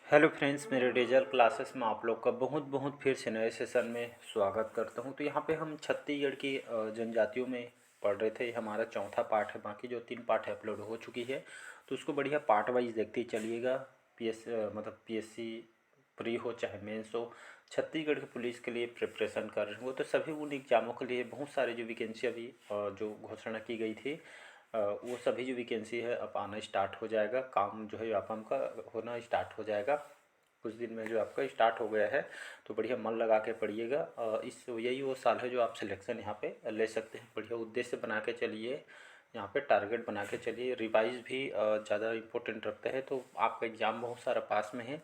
Hello friends, मेरे digital classes में आप लोग का बहुत बहुत फिर से नए सेशन में स्वागत करता हूं। तो यहाँ पे हम छत्तीसगढ़ की जनजातियों में पढ़ रहे थे। हमारा चौथा पार्ट है, बाकी जो 3 पार्ट है अपलोड हो चुकी है। तो उसको बढ़िया पार्ट वाइज देखते ही चलिएगा। पीएससी प्री हो चाहे मेंस हो, छत्तीसगढ़ की पुलिस के लिए प्रिपरेशन कर रहे हो तो सभी उन एग्ज़ामों के लिए बहुत सारे जो वैकेंसी अभी जो घोषणा की गई थी, वो सभी जो वैकेंसी है अब आना स्टार्ट हो जाएगा। काम जो है आपका होना स्टार्ट हो जाएगा कुछ दिन में, जो आपका स्टार्ट हो गया है। तो बढ़िया मन लगा के पढ़िएगा। इस यही वो साल है जो आप सिलेक्शन यहाँ पे ले सकते हैं। बढ़िया उद्देश्य बना के चलिए, यहाँ पे टारगेट बना के चलिए। रिवाइज भी ज़्यादा इम्पोर्टेंट रखता है। तो आपका एग्ज़ाम बहुत सारा पास में है,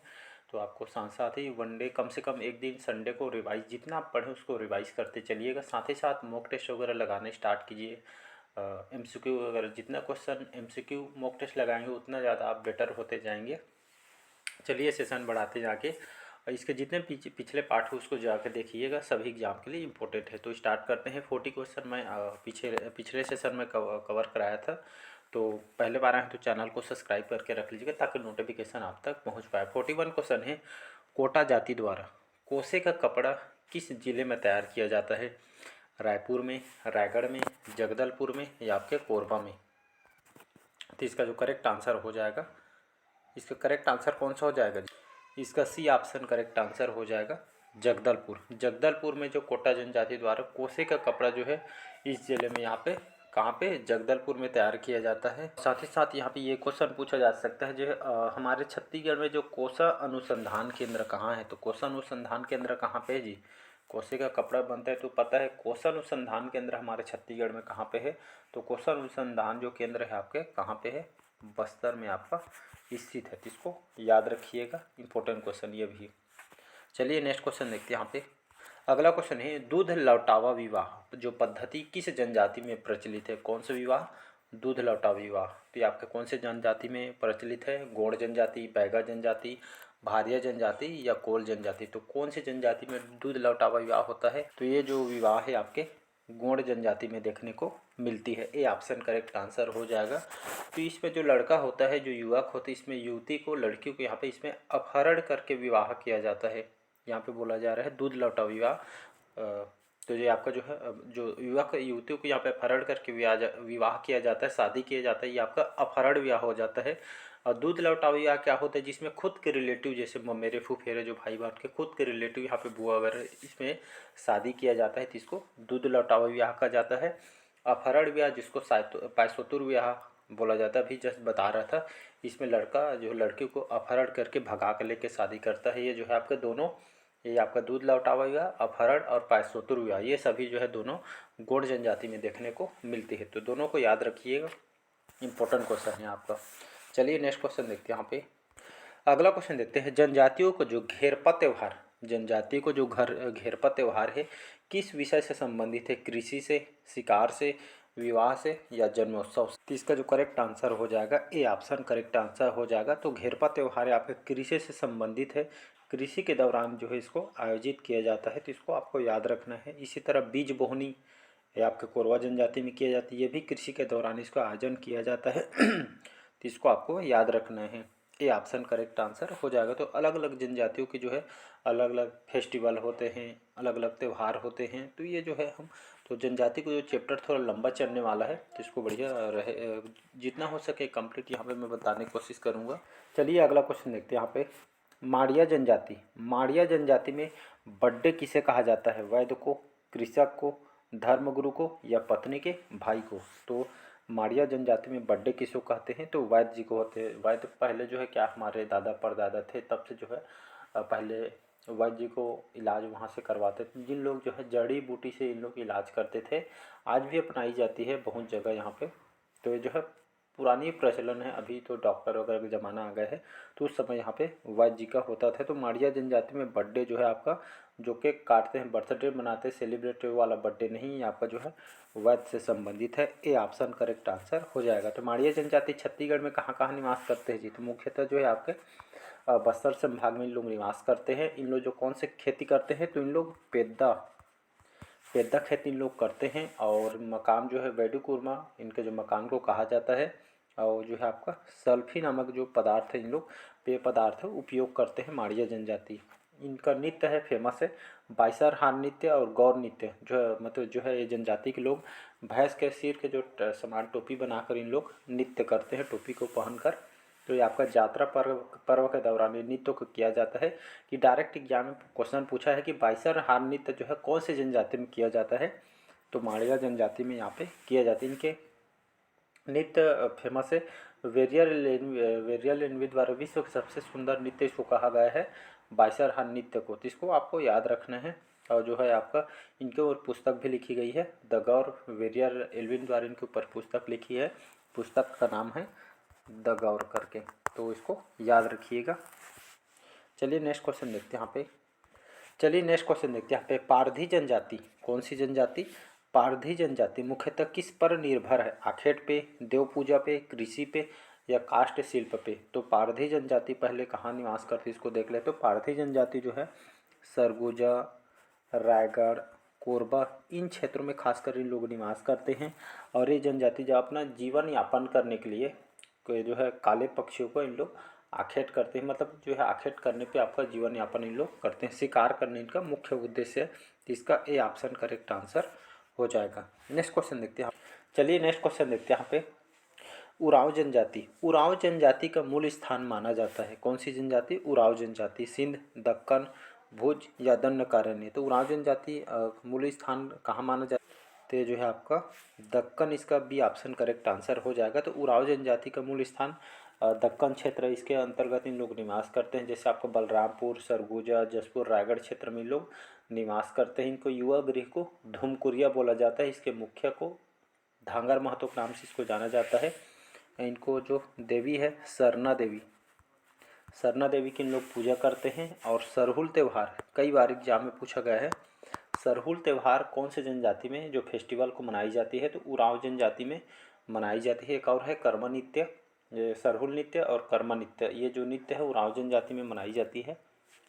तो आपको साथ साथ ही वन डे कम से कम एक दिन संडे को रिवाइज, जितना आप पढ़ें उसको रिवाइज करते चलिएगा। साथ ही साथ मॉक टेस्ट वगैरह लगाने स्टार्ट कीजिए। एमसीक्यू वगैरह, जितना क्वेश्चन एमसीक्यू मॉक टेस्ट लगाएंगे उतना ज़्यादा आप बेटर होते जाएंगे। चलिए सेशन बढ़ाते जाके इसके जितने पिछले पार्ट हो उसको जाकर देखिएगा, सभी एग्जाम के लिए इम्पोर्टेंट है। तो स्टार्ट करते हैं। 40 क्वेश्चन मैं पिछले सेशन में कवर कराया था। तो पहले बार आए तो चैनल को सब्सक्राइब करके रख लीजिएगा ताकि नोटिफिकेशन आप तक पहुंच पाए। 41 क्वेश्चन है। कोटा जाति द्वारा कोसे का कपड़ा किस जिले में तैयार किया जाता है? रायपुर में, रायगढ़ में, जगदलपुर में या आपके कोरबा में? तो इसका जो करेक्ट आंसर हो जाएगा, इसका करेक्ट आंसर कौन सा हो जाएगा? इसका सी ऑप्शन करेक्ट आंसर हो जाएगा, जगदलपुर। जगदलपुर में जो कोटा जनजाति द्वारा कोसे का कपड़ा जो है इस जिले में, यहाँ पे कहाँ पे, जगदलपुर में तैयार किया जाता है। साथ ही साथ यहाँ पे ये क्वेश्चन पूछा जा सकता है जो हमारे छत्तीसगढ़ में जो कोसा अनुसंधान केंद्र कहाँ है? तो कोसा अनुसंधान केंद्र कहाँ पे है जी? कोसे का कपड़ा बनता है तो पता है कोसा अनुसंधान केंद्र हमारे छत्तीसगढ़ में कहाँ पे है? तो कोसा अनुसंधान जो केंद्र है आपके कहाँ पे है? बस्तर में आपका स्थित है। इसको याद रखिएगा, इंपॉर्टेंट क्वेश्चन ये भी। चलिए नेक्स्ट क्वेश्चन देखते हैं यहाँ पे। अगला क्वेश्चन है, दूध लौटावा विवाह जो पद्धति किस जनजाति में प्रचलित है? कौन सा विवाह? दूध लौटावा विवाह। तो ये आपके कौन से जनजाति में प्रचलित है? गौड़ जनजाति, बैगा जनजाति, भारिया जनजाति या कोल जनजाति? तो कौन सी जनजाति में दूध लौटावा विवाह होता है? तो ये जो विवाह है आपके गौड़ जनजाति में देखने को मिलती है। ए ऑप्शन करेक्ट आंसर हो जाएगा। तो इसमें जो लड़का होता है, जो युवक होता है, इसमें युवती को, लड़कियों को यहाँ पे इसमें अपहरण करके विवाह किया जाता है। यहाँ पे बोला जा रहा है दूध लौटा विवाह। तो ये आपका जो है, जो युवक युवतियों को यहाँ पे अपहरण करके विवाह किया जाता है, शादी किया जाता है, ये आपका अपहरण विवाह हो जाता है। और दूध लौटा विवाह क्या होता है? जिसमें खुद के रिलेटिव, जैसे मेरे फूफेरे जो भाई बहन के खुद के रिलेटिव यहाँ पे बुआ वगैरह, इसमें शादी किया जाता है तो इसको दूध लौटावा विवाह कहा जाता है। अपहरण विवाह जिसको पायसोतुर विवाह बोला जाता है, अभी जस्ट बता रहा था, इसमें लड़का जो लड़की को अपहरण करके भगा कर लेके शादी करता है। ये जो है आपके दोनों, ये आपका दूध लौटावा विवाह, अपहरण और पायसोतुर विवाह, ये सभी जो है दोनों गौड़ जनजाति में देखने को मिलती है। तो दोनों को याद रखिएगा, इंपॉर्टेंट क्वेश्चन है आपका। चलिए नेक्स्ट क्वेश्चन देखते हैं यहाँ पे। अगला क्वेश्चन देखते हैं, जनजातियों को जो घेरपा त्यौहार, जनजाति को जो घेरपा त्यौहार है किस विषय से संबंधित है? कृषि से, शिकार से, विवाह से या जन्मोत्सव से? तो इसका जो करेक्ट आंसर हो जाएगा, ए ऑप्शन करेक्ट आंसर हो जाएगा। तो घेरपा त्यौहार आपके कृषि से संबंधित है। कृषि के दौरान जो है इसको आयोजित किया जाता है, तो इसको आपको याद रखना है। इसी तरह बीज बोहनी ये आपके कोरवा जनजाति में किया जाती है, ये भी कृषि के दौरान इसका आयोजन किया जाता है। तो इसको आपको याद रखना है। ये ऑप्शन करेक्ट आंसर हो जाएगा। तो अलग अलग जनजातियों के जो है अलग अलग फेस्टिवल होते हैं, अलग अलग त्यौहार होते हैं। तो ये जो है हम, तो जनजाति को जो चैप्टर थोड़ा लंबा चलने वाला है तो इसको बढ़िया रहे, जितना हो सके कंप्लीट यहाँ पे मैं बताने की कोशिश करूँगा। चलिए अगला क्वेश्चन देखते हैं यहाँ पे। माड़िया जनजाति, माड़िया जनजाति में बर्थडे किसे कहा जाता है? वैद्य को, कृषक को, धर्मगुरु को या पत्नी के भाई को? तो माड़िया जनजाति में बर्थडे किसको कहते हैं? तो वैद्य जी को होते हैं। वैद्य पहले जो है क्या, हमारे दादा परदादा थे तब से जो है पहले वैद्य जी को इलाज वहाँ से करवाते थे। जिन लोग जो है जड़ी बूटी से इन लोग इलाज करते थे, आज भी अपनाई जाती है बहुत जगह यहाँ पे। तो ये जो है पुरानी प्रचलन है, अभी तो डॉक्टर वगैरह का ज़माना आ गया है। तो उस समय यहाँ पे वैद्य जी का होता था। तो माड़िया जनजाति में बर्थडे जो है आपका, जो केक काटते हैं, बर्थडे मनाते हैं, सेलिब्रेट वाला बर्थडे नहीं, आपका जो है वैद्य से संबंधित है। ए ऑप्शन करेक्ट आंसर हो जाएगा। तो माड़िया जनजाति छत्तीसगढ़ में कहाँ कहाँ निवास करते हैं जी? तो मुख्यतः जो है आपके बस्तर संभाग में इन लोग निवास करते हैं। इन लोग जो कौन से खेती करते हैं? तो इन लोग पेद्दा खेती इन लोग करते हैं। और मकान जो है वेडू कुरमा, इनके जो मकान को कहा जाता है, और जो है आपका सल्फी नामक जो पदार्थ है, इन लोग पेय पदार्थ उपयोग करते हैं माड़िया जनजाति। इनका नृत्य है फेमस है बाइसर हार नृत्य और गौर नृत्य। जो है मतलब जो है ये जनजाति के लोग भैंस के सिर के जो समान टोपी बनाकर इन लोग नृत्य करते हैं, टोपी को पहनकर। तो ये आपका यात्रा पर्व पर्व के दौरान ये नृत्य को किया जाता है। कि डायरेक्ट एग्जाम में क्वेश्चन पूछा है कि बाइसर हार नृत्य जो है कौन से जनजाति में किया जाता है, तो माड़िया जनजाति में यहाँ पे किया जाता है। इनके नृत्य फेमस है। वेरियल एनवी द्वारा विश्व के सबसे सुंदर नृत्य इसको कहा गया है बाइसर हार नृत्य को। तो इसको आपको याद रखना है। और जो है आपका इनके ऊपर पुस्तक भी लिखी गई है, द गौर वेरियर एल्विन द्वारा इनके ऊपर पुस्तक लिखी है। पुस्तक का नाम है द गौर करके, तो इसको याद रखिएगा। चलिए नेक्स्ट क्वेश्चन देखते हैं यहाँ पे। चलिए नेक्स्ट क्वेश्चन देखते हैं यहाँ पे। पारधी जनजाति कौन सी जनजाति? पारधी जनजाति मुख्यतः किस पर निर्भर है? आखेट पे, देव पूजा पे, कृषि पे या काष्ठ शिल्प पे? तो पारधी जनजाति पहले कहाँ निवास करती है इसको देख ले। तो पारधी जनजाति जो है सरगुजा, रायगढ़, कोरबा इन क्षेत्रों में खासकर इन लोग निवास करते हैं। और ये जनजाति जो अपना जीवन यापन करने के लिए जो है काले पक्षियों को इन लोग आखेट करते हैं। मतलब जो है आखेट करने पे आपका जीवन यापन इन लोग करते हैं, शिकार करने इनका मुख्य उद्देश्य है। तो इसका ए ऑप्शन करेक्ट आंसर हो जाएगा। नेक्स्ट क्वेश्चन देखते हैं। चलिए नेक्स्ट क्वेश्चन देखते हैं यहाँ पे। उरांव जनजाति, उरांव जनजाति का मूल स्थान माना जाता है कौन सी जनजाति? उरांव जनजाति सिंध, दक्कन, भुज या दंडकारण्य। तो उरांव जनजाति मूल स्थान कहाँ माना जाता है? तो जो है आपका दक्कन, इसका बी ऑप्शन करेक्ट आंसर हो जाएगा। तो उरांव जनजाति का मूल स्थान दक्कन क्षेत्र, इसके अंतर्गत इन लोग निवास करते हैं। जैसे आपको बलरामपुर, सरगुजा, जसपुर, रायगढ़ क्षेत्र में लोग निवास करते हैं। इनको युवा गृह को धूमकुरिया बोला जाता है। इसके मुखिया को धांगर महतो के नाम से इसको जाना जाता है। इनको जो देवी है सरना देवी, सरना देवी की इन लोग पूजा करते हैं। और सरहुल त्यौहार कई बार एग्जाम में पूछा गया है। सरहुल त्यौहार कौन से जनजाति में जो फेस्टिवल को मनाई जाती है? तो उरांव जनजाति में मनाई जाती है। एक और है कर्म नृत्य, ये सरहुल नृत्य और कर्म नृत्य, ये जो नृत्य है उरांव जनजाति में मनाई जाती है।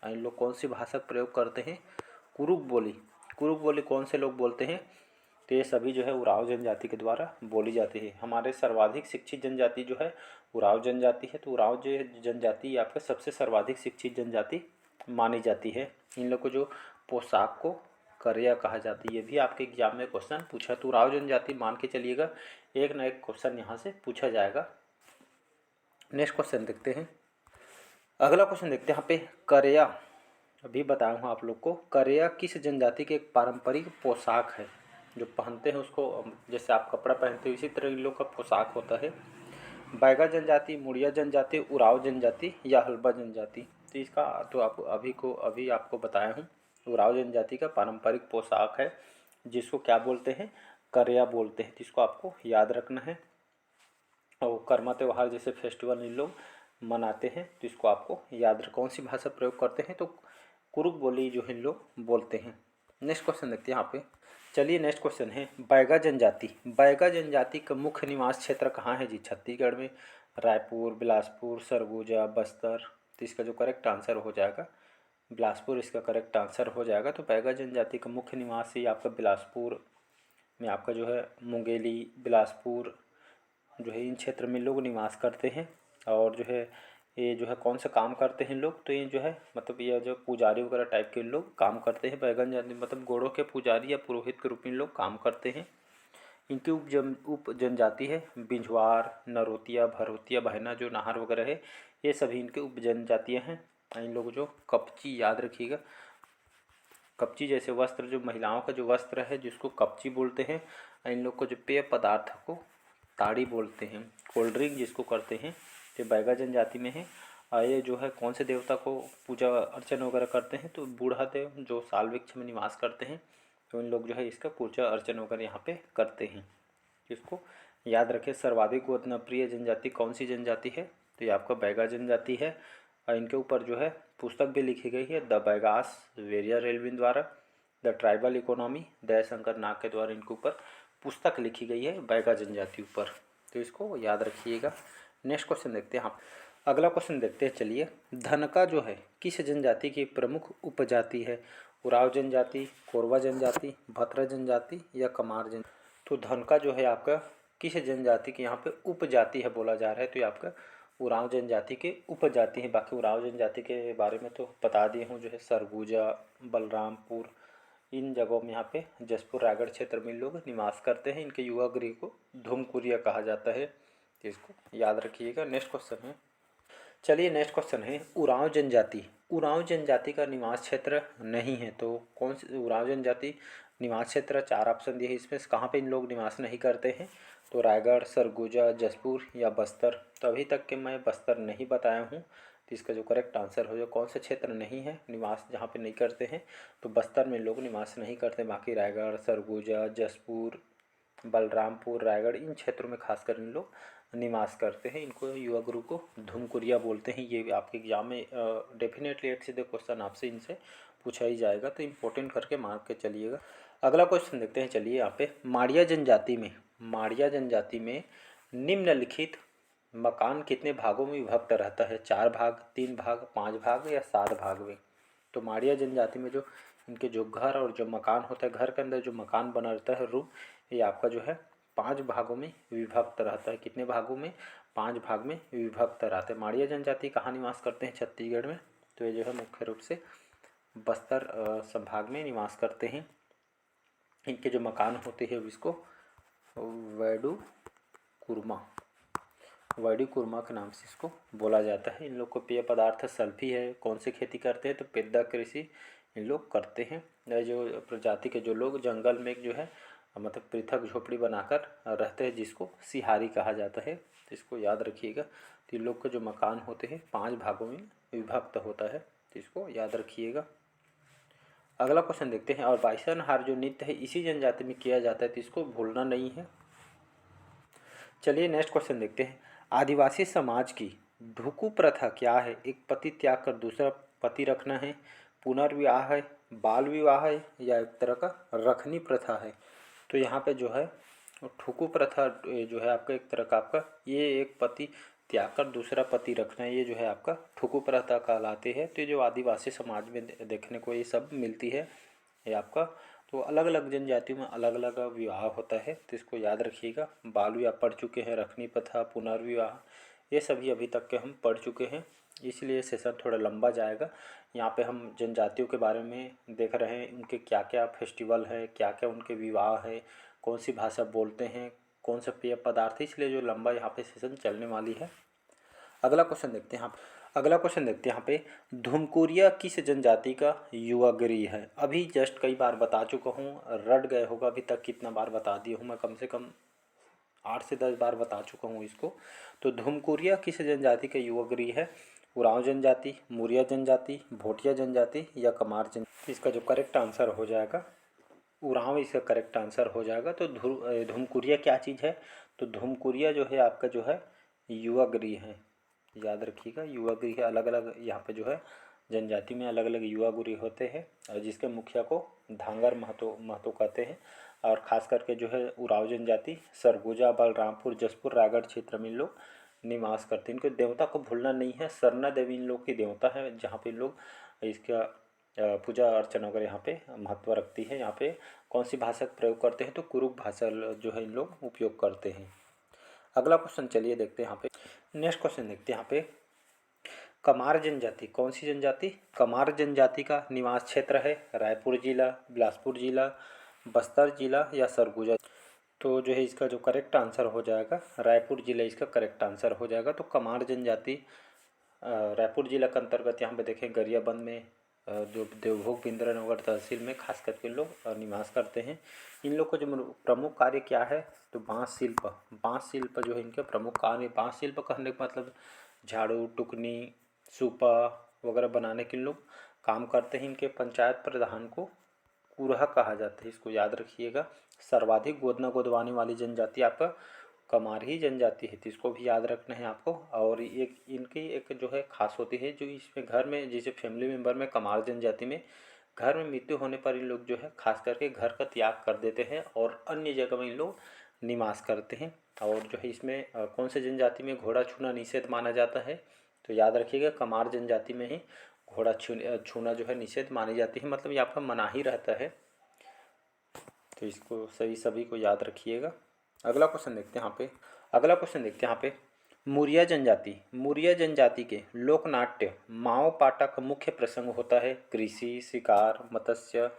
इन लोग कौन सी भाषा का प्रयोग करते हैं? कुरुक बोली। कुरुक बोली कौन से लोग बोलते हैं? तो ये सभी जो है उरांव जनजाति के द्वारा बोली जाती है। हमारे सर्वाधिक शिक्षित जनजाति जो है उरांव जनजाति है। तो उरांव जो जनजाति आपका सबसे सर्वाधिक शिक्षित जनजाति मानी जाती है। इन लोग को जो पोशाक को करिया कहा जाती है, ये भी आपके एग्जाम में क्वेश्चन पूछा। तो उरांव जनजाति मान के चलिएगा, एक ना एक क्वेश्चन यहाँ से पूछा जाएगा। नेक्स्ट क्वेश्चन देखते हैं। अगला क्वेश्चन देखते हैं यहाँ पे। करिया, अभी बताया हूँ आप लोग को, करिया किस जनजाति के एक पारंपरिक पोशाक है जो पहनते हैं उसको, जैसे आप कपड़ा पहनते हो इसी तरह इन लोग का पोशाक होता है। बैगा जनजाति, मुड़िया जनजाति, उरांव जनजाति या हल्बा जनजाति। तो इसका तो आप अभी आपको बताया हूँ। उरांव जनजाति का पारंपरिक पोशाक है जिसको क्या बोलते हैं? करिया बोलते हैं। जिसको आपको याद रखना है। और कर्मा त्यौहार जैसे फेस्टिवल इन लोग मनाते हैं, तो इसको आपको याद रख। कौन सी भाषा प्रयोग करते हैं? तो कुरुक बोली जो इन लोग बोलते हैं। नेक्स्ट क्वेश्चन देखते हैं यहाँ पे। चलिए नेक्स्ट क्वेश्चन है बैगा जनजाति। बैगा जनजाति का मुख्य निवास क्षेत्र कहाँ है जी? छत्तीसगढ़ में, रायपुर, बिलासपुर, सरगुजा, बस्तर। तो इसका जो करेक्ट आंसर हो जाएगा बिलासपुर, इसका करेक्ट आंसर हो जाएगा। तो बैगा जनजाति का मुख्य निवास ही आपका बिलासपुर में आपका जो है मुंगेली, बिलासपुर जो है इन क्षेत्र में लोग निवास करते हैं। और जो है ये जो है कौन सा काम करते हैं लोग? तो ये जो है मतलब ये जो पुजारी वगैरह टाइप के लोग काम करते हैं। बैगन जाति मतलब गोड़ों के पुजारी या पुरोहित के रूप में लोग काम करते हैं। इनकी उप जनजाति है बिंझवार, नरोतिया, भरोतिया, बहना जो नाहर वगैरह है, ये सभी इनके उप जनजातियाँ हैं। इन लोग जो कपची, याद रखिएगा, कपची जैसे वस्त्र, जो महिलाओं का जो वस्त्र है जिसको कपची बोलते हैं। इन लोग को जो पेय पदार्थ को ताड़ी बोलते हैं। कोल्ड ड्रिंक जिसको करते हैं, तो बैगा जनजाति में है। ये जो है कौन से देवता को पूजा अर्चन वगैरह करते हैं? तो बूढ़ा देव जो साल वृक्ष में निवास करते हैं, तो इन लोग जो है इसका पूजा अर्चन वगैरह यहाँ पे करते हैं। इसको याद रखें। सर्वाधिक गोधनप्रिय जनजाति कौन सी जनजाति है? तो ये आपका बैगा जनजाति है। और इनके ऊपर जो है पुस्तक भी लिखी गई है, द बैगास वेरियर एल्विन द्वारा, द ट्राइबल इकोनॉमी दयाशंकर नाग के द्वारा इनके ऊपर पुस्तक लिखी गई है बैगा जनजाति ऊपर। तो इसको याद रखिएगा। नेक्स्ट क्वेश्चन देखते हैं हम। अगला क्वेश्चन देखते हैं। चलिए, धनका जो है किस जनजाति की प्रमुख उपजाति है? उरांव जनजाति, कोरवा जनजाति, भतरा जनजाति या कमार जनजाति। तो धनका जो है आपका किस जनजाति की यहाँ पे उपजाति है बोला जा रहा है, तो ये आपका उरांव जनजाति के उपजाति है। बाकी उरांव जनजाति के बारे में तो बता दिए हूँ, जो है सरगुजा, बलरामपुर, इन जगहों में यहाँ पे जसपुर रायगढ़ क्षेत्र में लोग निवास करते हैं। इनके युवा गृह को धूमकुरिया कहा जाता है, तो इसको याद रखिएगा। नेक्स्ट क्वेश्चन है, चलिए नेक्स्ट क्वेश्चन है उरांव जनजाति। उरांव जनजाति का निवास क्षेत्र नहीं है, तो कौन सी उरांव जनजाति निवास क्षेत्र? 4 ऑप्शन दिए हैं इसमें, कहाँ पे इन लोग निवास नहीं करते हैं? तो रायगढ़, सरगुजा, जसपुर या बस्तर। तो अभी तक के मैं बस्तर नहीं बताया हूँ, तो इसका जो करेक्ट आंसर हो, जो कौन से क्षेत्र नहीं है निवास जहाँ पे नहीं करते हैं, तो बस्तर में लोग निवास नहीं करते। बाकी रायगढ़, सरगुजा, जसपुर, बलरामपुर, रायगढ़, इन क्षेत्रों में खासकर इन लोग निवास करते हैं। इनको युवा गुरु को धूमकुरिया बोलते हैं। ये आपके एग्जाम में डेफिनेटली एक सीधे क्वेश्चन आपसे इनसे पूछा ही जाएगा, तो इम्पोर्टेंट करके मार्क के चलिएगा। अगला क्वेश्चन देखते हैं। चलिए यहाँ पे माड़िया जनजाति में निम्नलिखित मकान कितने भागों में विभक्त रहता है? 4 भाग, 3 भाग, 5 भाग या 7 भाग में? तो माड़िया जनजाति में जो इनके जो घर और जो मकान होता है, घर के अंदर जो मकान बना रहता है रूम, ये आपका जो है 5 भागों में विभक्त रहता है। कितने भागों में? 5 भाग में विभक्त रहते हैं। माड़िया जनजाति कहाँ निवास करते हैं? छत्तीसगढ़ में। तो ये जो है मुख्य रूप से बस्तर संभाग में निवास करते हैं। इनके जो मकान होते हैं इसको वैडू कुरमा के नाम से इसको बोला जाता है। इन लोग को पेय पदार्थ सल्फी है। कौन सी खेती करते हैं? तो पेद्दा कृषि इन लोग करते हैं। जो प्रजाति के जो लोग जंगल में जो है मतलब पृथक झोपड़ी बनाकर रहते हैं, जिसको सिहारी कहा जाता है, तो इसको याद रखिएगा। तो इन लोग के जो मकान होते हैं 5 भागों में विभक्त होता है, तो इसको याद रखिएगा। अगला क्वेश्चन देखते हैं। और बाइसन हार जो नृत्य है इसी जनजाति में किया जाता है, तो इसको भूलना नहीं है। चलिए नेक्स्ट क्वेश्चन देखते हैं। आदिवासी समाज की ढुकू प्रथा क्या है? एक पति त्याग कर दूसरा पति रखना है, पुनर्विवाह है, बाल विवाह है, या एक तरह का रखनी प्रथा है? तो यहाँ पे जो है ठुकू प्रथा जो है आपका एक तरह का आपका ये एक पति त्याग कर दूसरा पति रखना है, ये जो है आपका ठुकू प्रथा कहलाती है। तो ये जो आदिवासी समाज में देखने को ये सब मिलती है ये आपका। तो अलग अलग जनजातियों में अलग अलग विवाह होता है, तो इसको याद रखिएगा। बाल विवाह पढ़ चुके हैं, रखनी प्रथा, पुनर्विवाह, ये सभी अभी तक के हम पढ़ चुके हैं, इसलिए सेशन थोड़ा लंबा जाएगा। यहाँ पे हम जनजातियों के बारे में देख रहे हैं, उनके क्या क्या फेस्टिवल है, क्या क्या उनके विवाह है, कौन सी भाषा बोलते हैं, कौन सा पेय पदार्थ है, इसलिए जो लंबा यहाँ पे सेशन चलने वाली है। अगला क्वेश्चन देखते हैं यहाँ पे धूमकुरिया किस जनजाति का युवा गृह है? अभी जस्ट कई बार बता चुका हूँ, रट गए होगा अभी तक कितना बार बता दिया हूँ मैं, कम से कम 8 से 10 बार बता चुका हूँ इसको। तो धूमकुरिया किस जनजाति का युवा गृह है? उरांव जनजाति, मुरिया जनजाति, भोटिया जनजाति या कमार जनजाति? इसका जो करेक्ट आंसर हो जाएगा उरांव, इसका करेक्ट आंसर हो जाएगा। तो धूमकुरिया क्या चीज़ है? तो धूमकुरिया जो है आपका जो है युवा गृह है, याद रखिएगा। युवा गृह अलग अलग यहाँ पे जो है जनजाति में अलग अलग युवा गृह होते हैं, और जिसके मुखिया को धांगर महतो कहते हैं। और ख़ास करके जो है उरांव जनजाति सरगुजा, बलरामपुर, जसपुर, रायगढ़ क्षेत्र में लोग निवास करते हैं। इनके देवता को भूलना नहीं है, सरना देवी इन लोग की देवता है, जहाँ पे लोग इसका पूजा अर्चना वगैरह यहाँ पे महत्व रखती है। यहाँ पे कौन सी भाषा का प्रयोग करते हैं? तो कुरुक भाषा जो है इन लोग उपयोग करते हैं। अगला क्वेश्चन चलिए देखते हैं यहाँ पे। नेक्स्ट क्वेश्चन देखते हैं यहाँ पे। कमार जनजाति, कौन सी जनजाति? कमार जनजाति का निवास क्षेत्र है रायपुर जिला, बिलासपुर जिला, बस्तर जिला या सरगुजा? तो जो है इसका जो करेक्ट आंसर हो जाएगा रायपुर जिला, इसका करेक्ट आंसर हो जाएगा। तो कमार जनजाति रायपुर जिला के अंतर्गत यहाँ पे देखें गरियाबंद में जो देवभोग बिंद्रानगर तहसील में खास करके लोग निवास करते हैं। इन लोग का जो प्रमुख कार्य क्या है? तो बाँस शिल्प जो है इनके प्रमुख कार्य। बाँस शिल्प कहने का मतलब झाड़ू, टुकनी, सूपा वगैरह बनाने के लोग काम करते हैं। इनके पंचायत प्रधान को कुरहा कहा जाता है, इसको याद रखिएगा। सर्वाधिक गोदना गोदवाने वाली जनजाति आपका कमार ही जनजाति है, तो इसको भी याद रखना है आपको। और एक इनकी एक जो है खास होती है, जो इसमें घर में जैसे फैमिली मेम्बर में कमार जनजाति में घर में मृत्यु होने पर इन लोग जो है खास करके घर का त्याग कर देते हैं और अन्य जगह में इन लोग निवास करते हैं। और जो है इसमें कौन से जनजाति में घोड़ा छूना निषेध माना जाता है? तो याद रखिएगा कमार जनजाति में ही घोड़ा छूना जो है निषेध मानी जाती है, मतलब ये आपका मनाही रहता है। तो इसको सभी को याद रखिएगा। अगला क्वेश्चन देखते हैं यहाँ पे। अगला क्वेश्चन देखते हैं यहाँ पे। मौर्य जनजाति के लोक नाट्य माओ पाटा का मुख्य प्रसंग होता है कृषि, शिकार, मत्स्य।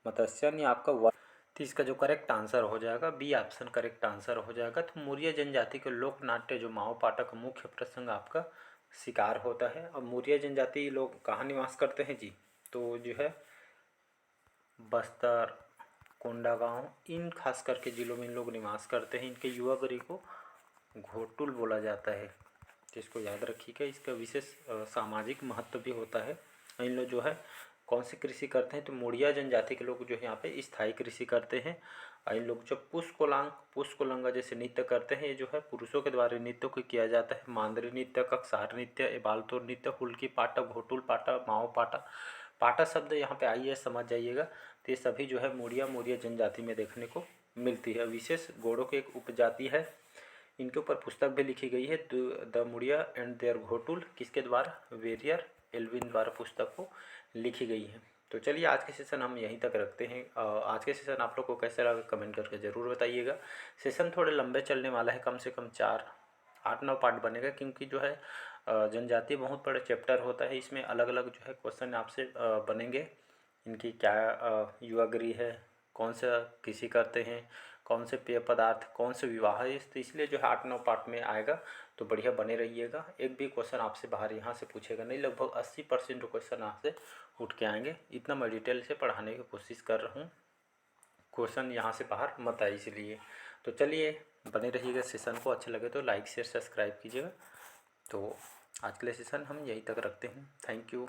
मत्स्य नहीं आपका तो इसका जो करेक्ट आंसर हो जाएगा बी ऑप्शन करेक्ट आंसर हो जाएगा। तो मौर्य जनजाति के लोक नाट्य जो माओ पाटा का मुख्य प्रसंग आपका शिकार होता है। अब मौर्य जनजाति लोग कहाँ निवास करते हैं जी, तो जो है बस्तर, कोंडागांव, इन खास करके ज़िलों में इन लोग निवास करते हैं। इनके युवा वर्ग को घोटुल बोला जाता है, तो इसको याद रखिएगा। इसका विशेष सामाजिक महत्व भी होता है। इन लोग जो है कौन सी कृषि करते हैं, तो मौर्य जनजाति के लोग जो है यहाँ पे स्थायी कृषि करते हैं। इन लोग जो पुष्कोलांग जैसे नृत्य करते हैं, ये जो है पुरुषों के द्वारा नृत्य को किया जाता है। मांदरी नृत्य, कक्सार नृत्य, एबालतोर नृत्य, हुल्की पाटा, घोटुल पाटा, माओ पाटा। पाटा शब्द यहाँ पे आइए समझ जाइएगा। तो ये सभी जो है मौर्य जनजाति में देखने को मिलती है। विशेष गोंडों की एक उपजाति है। इनके ऊपर पुस्तक भी लिखी गई है, the Muria and their Ghotul, किसके द्वारा, वेरियर एल्विन द्वारा पुस्तक को लिखी गई है। तो चलिए आज के सेशन हम यहीं तक रखते हैं। आज के सेशन आप लोग को कैसे लगा कमेंट करके ज़रूर बताइएगा। सेशन थोड़े लंबे चलने वाला है, कम से कम 8-9 पार्ट बनेगा, क्योंकि जो है जनजाति बहुत बड़ा चैप्टर होता है। इसमें अलग अलग जो है क्वेश्चन आपसे बनेंगे। इनकी क्या युवागृह है, कौन सा कृषि करते हैं, कौन से पेय पदार्थ, कौन से विवाह है, तो इसलिए जो है 8-9 पार्ट में आएगा। तो बढ़िया बने रहिएगा। एक भी क्वेश्चन आपसे बाहर यहाँ से पूछेगा नहीं, लगभग 80% क्वेश्चन आपसे उठ के आएंगे। इतना मैं डिटेल से पढ़ाने की कोशिश कर रहा हूँ, क्वेश्चन यहाँ से बाहर मत आए इसलिए। तो चलिए बने रहिएगा। सेशन को अच्छा लगे तो लाइक शेयर सब्सक्राइब कीजिएगा। तो आज के लिए सेशन हम यहीं तक रखते हैं। Thank you.